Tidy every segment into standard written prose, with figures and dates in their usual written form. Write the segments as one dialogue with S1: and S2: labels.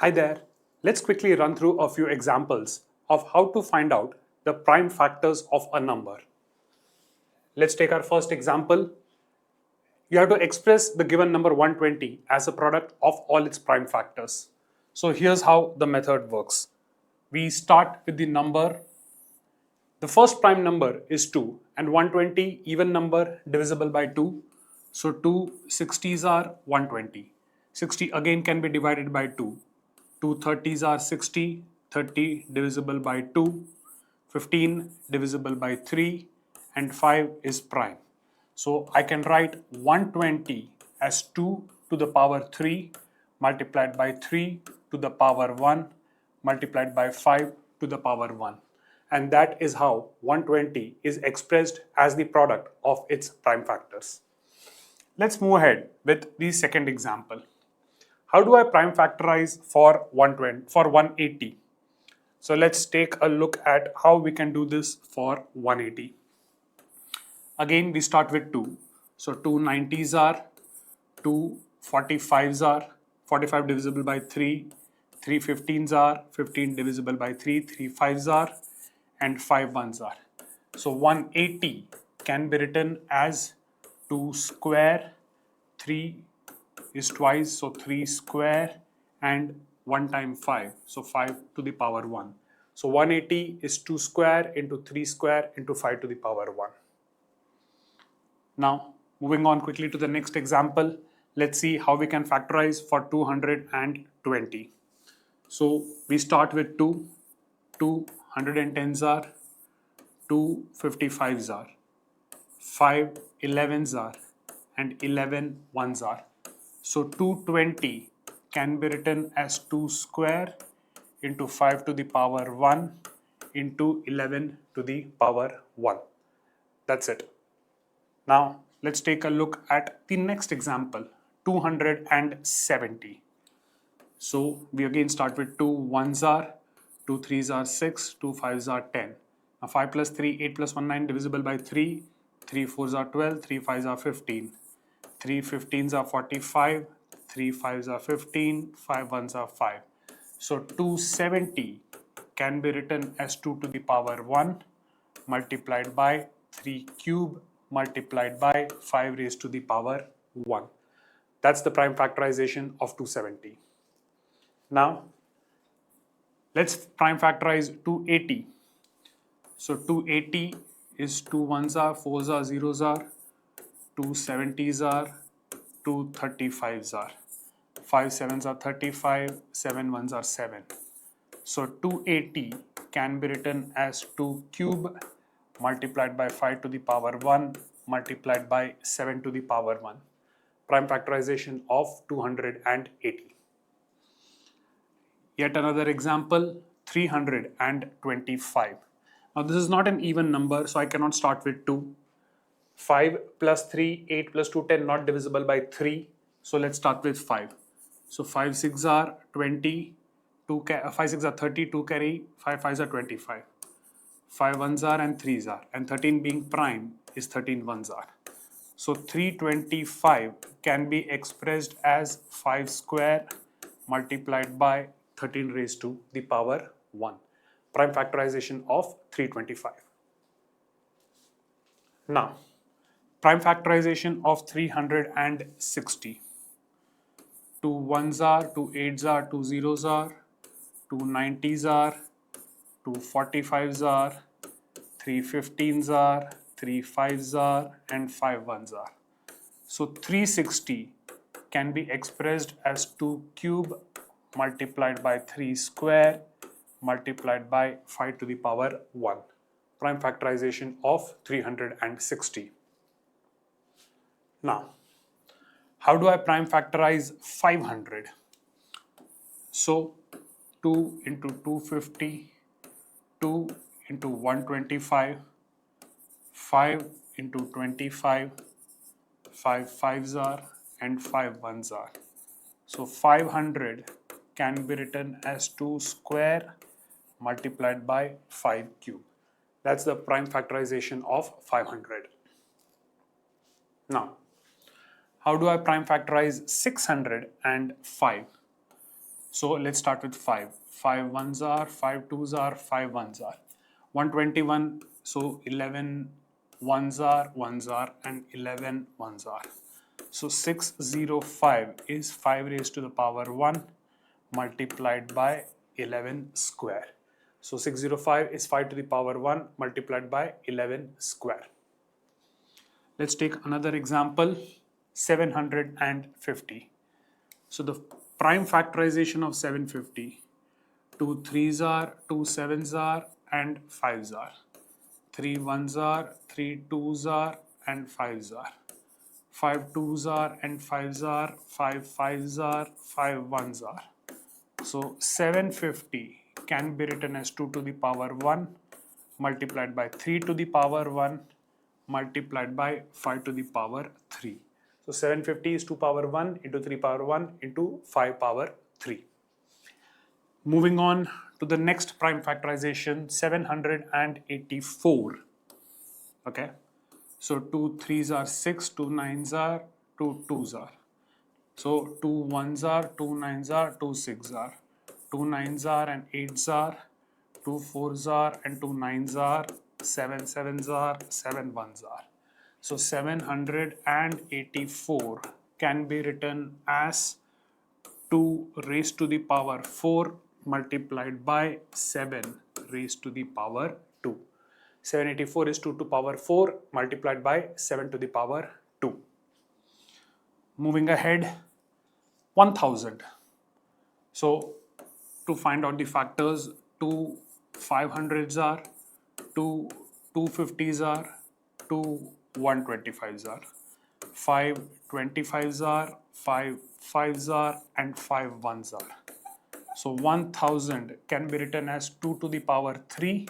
S1: Hi there. Let's quickly run through a few examples of how to find out the prime factors of a number. Let's take our first example. You have to express the given number 120 as a product of all its prime factors. So here's how the method works. We start with the number. The first prime number is 2 and 120 even number divisible by 2. So 2 60s are 120. 60 again can be divided by 2. 2 30s are 60, 30 divisible by 2, 15 divisible by 3 and 5 is prime. So I can write 120 as 2 to the power 3 multiplied by 3 to the power 1 multiplied by 5 to the power 1. And that is how 120 is expressed as the product of its prime factors. Let's move ahead with the second example. How do I prime factorize for 180? So let's take a look at how we can do this for 180. Again, we start with 2. So 2 90s are, 2 45s are, 45 divisible by 3, 3 15s are, 15 divisible by 3, 3 5s are, and 5 1s are. So 180 can be written as 2 square, 3 is twice, so 3 square and 1 time 5, so 5 to the power 1. So 180 is 2 square into 3 square into 5 to the power 1. Now moving on quickly to the next example, let's see how we can factorize for 220. So we start with 2, 2 110s are, 2 55s are, 5 11s are and 11 1s are. So 220 can be written as 2 square into 5 to the power 1 into 11 to the power 1. That's it. Now let's take a look at the next example, 270. So we again start with 2 1s are, 2 3s are 6, 2 5s are 10. Now 5 plus 3, 8 plus 1 9 divisible by 3, 3 4s are 12, 3 5s are 15. 3 15s are 45, 3 5s are 15, 5 1s are 5. So 270 can be written as 2 to the power 1 multiplied by 3 cube multiplied by 5 raised to the power 1. That's the prime factorization of 270. Now let's prime factorize 280. So 280 is 2 1s are, 4s are, 0s are, 2 70s are, 2 35s are, 5 7s are 35, 7 1s are 7. So 280 can be written as 2 cube multiplied by 5 to the power 1 multiplied by 7 to the power 1. Prime factorization of 280. Yet another example, 325. Now this is not an even number, so I cannot start with 2. 5 plus 3, 8 plus 2, 10, not divisible by 3. So let's start with 5. So 5 6 are 20, 5 6 are 30, 2 carry, 5 5s are 25. 5 1s are and 3s are, and 13 being prime is 13 1s are. So 325 can be expressed as 5 square multiplied by 13 raised to the power 1. Prime factorization of 325. Now, prime factorization of 360. 2 1s are, 2 8s are, 2 0s are, 2 90s are, 2 45s are, 3 15s are, 3 5s are, and 5 1s are. So 360 can be expressed as 2 cube multiplied by 3 square multiplied by 5 to the power 1. Prime factorization of 360. Now, how do I prime factorize 500? So 2 into 250, 2 into 125, 5 into 25, 5 5s are and 5 1s are. So 500 can be written as 2 square multiplied by 5 cube. That's the prime factorization of 500. Now, how do I prime factorize 605? So let's start with 5. 5 ones are, 5 twos are, 5 ones are. 121, so 11 ones are, and 11 ones are. So 605 is 5 raised to the power 1 multiplied by 11 square. So 605 is 5 to the power 1 multiplied by 11 square. Let's take another example, 750. So the prime factorization of 750, 2 threes are, 2 sevens are, and 5s are. 3 ones are, 3 twos are, and 5s are. 5 twos are and 5s are, 5 fives are, 5 ones are. So 750 can be written as 2 to the power 1 multiplied by 3 to the power 1 multiplied by 5 to the power 3. So 750 is 2 power 1 into 3 power 1 into 5 power 3. Moving on to the next prime factorization, 784. Okay. So 2 threes are 6, 2 nines are, 2 twos are. So 2 ones are, 2 nines are, 2 sixes are. 2 nines are and 8s are. 2 fours are and 2 nines are. 7 sevens are, 7 ones are. So 784 can be written as 2 raised to the power 4 multiplied by 7 raised to the power 2. 784 is 2 to power 4 multiplied by 7 to the power 2. Moving ahead, 1000. So to find out the factors, 2 500s are, 2 250s are, 2 125s are, 5 25s are, 5 5s are, and 5 1s are. So 1000 can be written as 2 to the power 3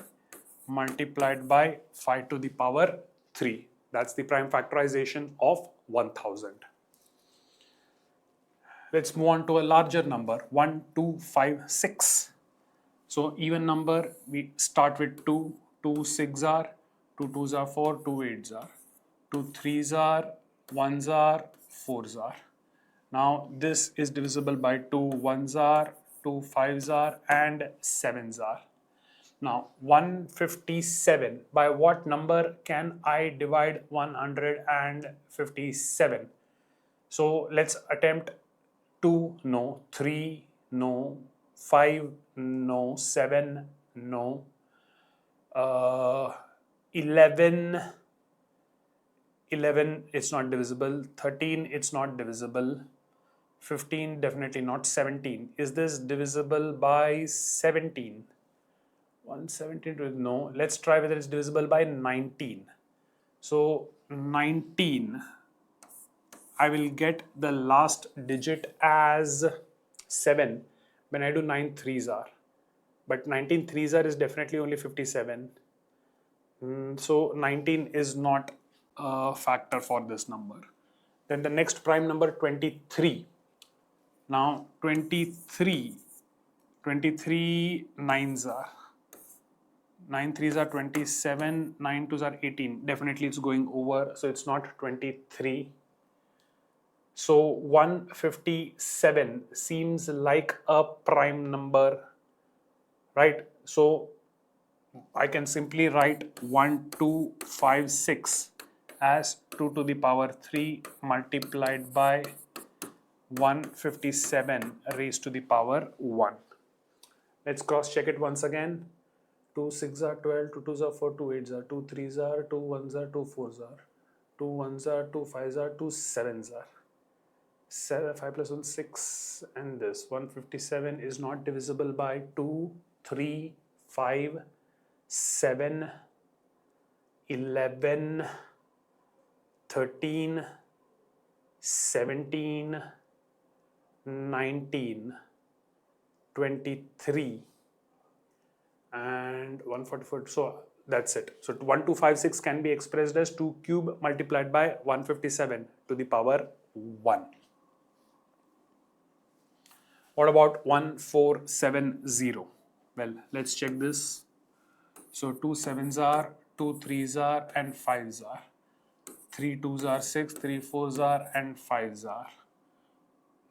S1: multiplied by 5 to the power 3. That's the prime factorization of 1000. Let's move on to a larger number, 1, 2, 5, 6. So even number, we start with 2, 2 6 are, 2 twos are 4, 2 eights are, 2 threes are, 1s are, 4s are. Now this is divisible by 2 1s are, 2 5s are, and 7s are. Now 157, by what number can I divide 157? So let's attempt 2 no, 3 no, 5 no, 7 no, 11 it's not divisible, 13 it's not divisible, 15 definitely not, 17. Is this divisible by 17? 117 no. Let's try whether it's divisible by 19. So 19, I will get the last digit as 7 when I do 9 threes are. But 19 threes are is definitely only 57. So 19 is not a factor for this number. Then the next prime number, 23. Now 23 nines are. 9 threes are 27, 9 twos are 18. Definitely it's going over, so it's not 23. So 157 seems like a prime number, right? So I can simply write 1256 as 2 to the power 3 multiplied by 157 raised to the power 1. Let's cross check it once again. 2 6 are 12, 2 2s are 4, 2 8s are, 2 3s are, 2 1s are, 2 4s are, 2 1s are, 2 5s are, 2 7s are. 7, 5 plus 1, 6, and this 157 is not divisible by 2, 3, 5, 7, 11, 13, 17, 19, 23, and 144. So that's it. So 1256 can be expressed as 2 cube multiplied by 157 to the power 1. What about 1470? Well, let's check this. So 2 sevens are, 2 threes are, and 5s are. 3 twos are 6, 3 fours are, and 5s are.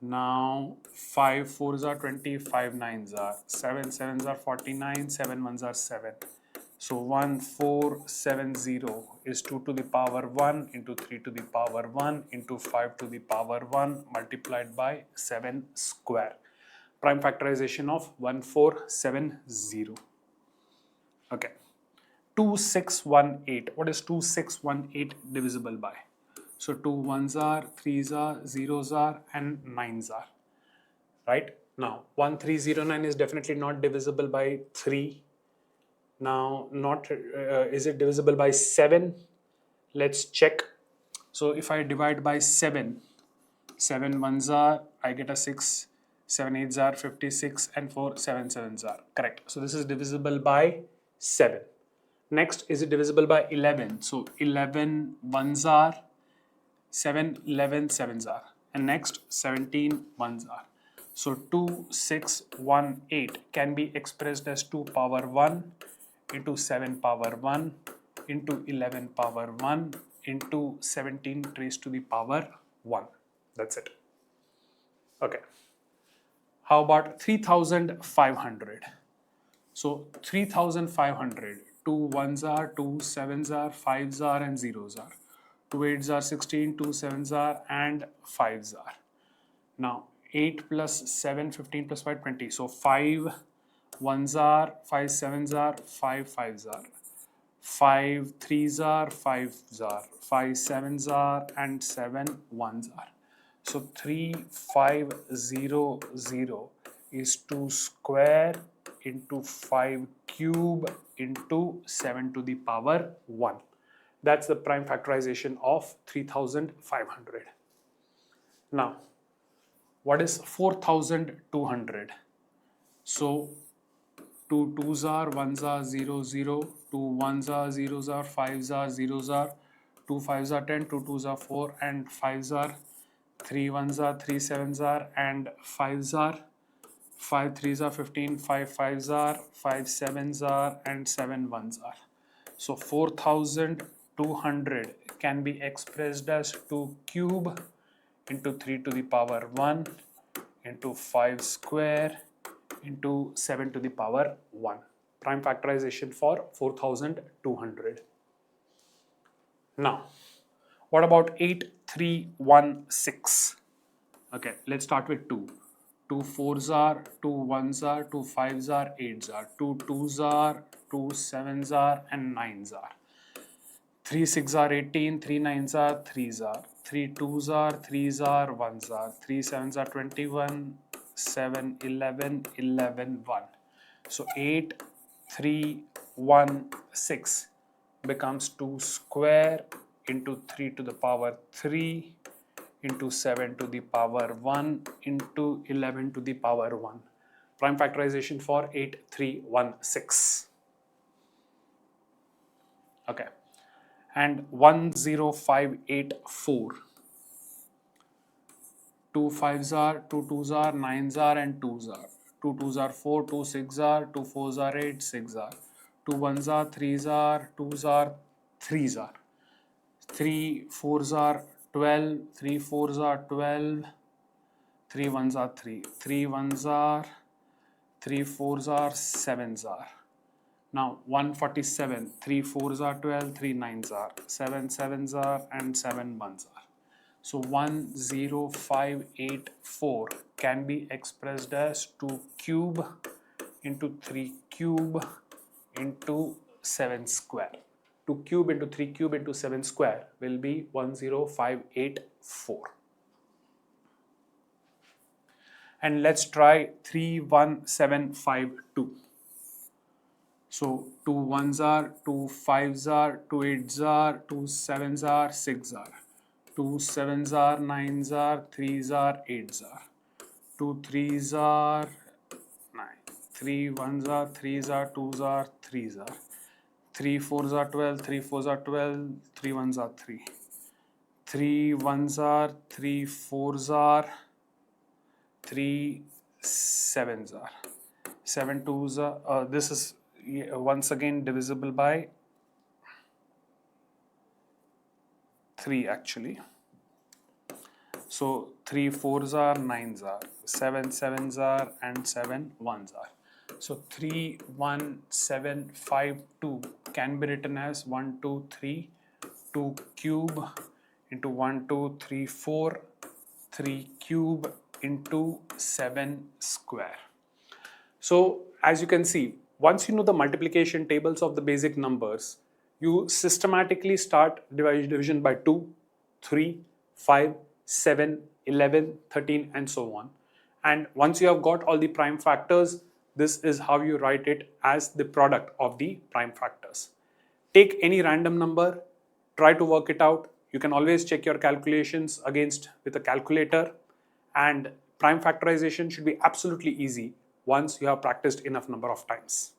S1: Now 5 4s are 20, 5 9s are 7 7s are 49, 7 1s are 7. So 1470 is 2 to the power 1 into 3 to the power 1 into 5 to the power 1 multiplied by 7 square. Prime factorization of 1470. Okay. 2618. What is 2618 divisible by? So 2 1s are, 3s are, 0s are, and 9s are. Right? Now 1309 is definitely not divisible by 3. Now, not is it divisible by 7? Let's check. So if I divide by 7, 7 ones are, I get a 6, 7 eights are 56, and 4 7 sevens are. Correct. So this is divisible by 7. Next, is it divisible by 11? So 11 ones are, 7 11 sevens are. And next, 17 ones are. So 2618 can be expressed as 2 power 1 into 7 power 1 into 11 power 1 into 17 raised to the power 1. That's it. Okay. How about 3500? So 3500, 2 ones are, 2 sevens are, 5s are, and 0s are. 2 eights are 16, 2 sevens are, and 5s are. Now 8 plus 7, 15 plus 5, 20. So 5 ones are, 5 sevens are, 5 fives are. 5 threes are, 5s are, 5 sevens are, and 7 ones are. So 3500 is 2 square into 5 cube into 7 to the power 1. That's the prime factorization of 3500. Now, what is 4200? So 2 twos are, 1s are, 0 0, 2 1s are, 0s are, 5s are, 0s are, 2 5s are 10, 2 2s are 4, and 5s are, 3 1s are, 3 7s are, and 5s are, 5 3s are 15, 5 5s are, 5 7s are, and 7 1s are. So 4200 can be expressed as 2 cube into 3 to the power 1 into 5 square into 7 to the power 1. Prime factorization for 4200. Now, what about 8316? Okay, let's start with 2. 2 fours are, 2 ones are, 2 fives are, 8s are, 2 twos are, 2 sevens are, and 9s are. 3 6 are 18, 3 9s are, 3s are, 3 twos are, 3s are, 1s are, 3 sevens are 21, 7 11, 11 1. So 8 3 1 6 becomes 2 square into 3 to the power 3 into 7 to the power 1 into 11 to the power 1. Prime factorization for 8316. Okay. And 10584. 2 5s are, 2 2s are, 9s are, and 2s are. 2 2s are 4, 2 6 are, 2 4s are 8, 6 are. 2 1s are, 3s are, 2s are, 3s are. 3 4s are 12, 3 4s are 12, 3 1s are 3, 3 1s are, 3 4s are, 7s are. Now 147, 3 4s are 12, 3 9s are, 7 7s are, and 7 1s are. So 10584 can be expressed as 2 cube into 3 cube into 7 square. 2 cube into 3 cube into 7 square will be 10584. And let's try 31752. So 2 1s are, 2 5s are, 2 8s are, 2 7s are, 6 are. 2 7s are, 9s are, 3s are, 8s are. 2 3s are 9. 3 1s are, 3s are, 2s are, 3s are. 3 4s are 12, 3 4s are 12, 3 1s are 3. 3 1s are, 3 4s are, 3 7s are. 7 2s are, this is once again divisible by 3 actually. So 3 4s are 9s are, 7 7s are, and 7 1s are. So 3 1 7 5 2 can be written as 1 2 3 2 cube into 1 2 3 4 3 cube into 7 square. So as you can see, once you know the multiplication tables of the basic numbers, you systematically start division by 2, 3, 5, 7, 11, 13, and so on. And once you have got all the prime factors, this is how you write it as the product of the prime factors. Take any random number, try to work it out. You can always check your calculations against with a calculator, and prime factorization should be absolutely easy once you have practiced enough number of times.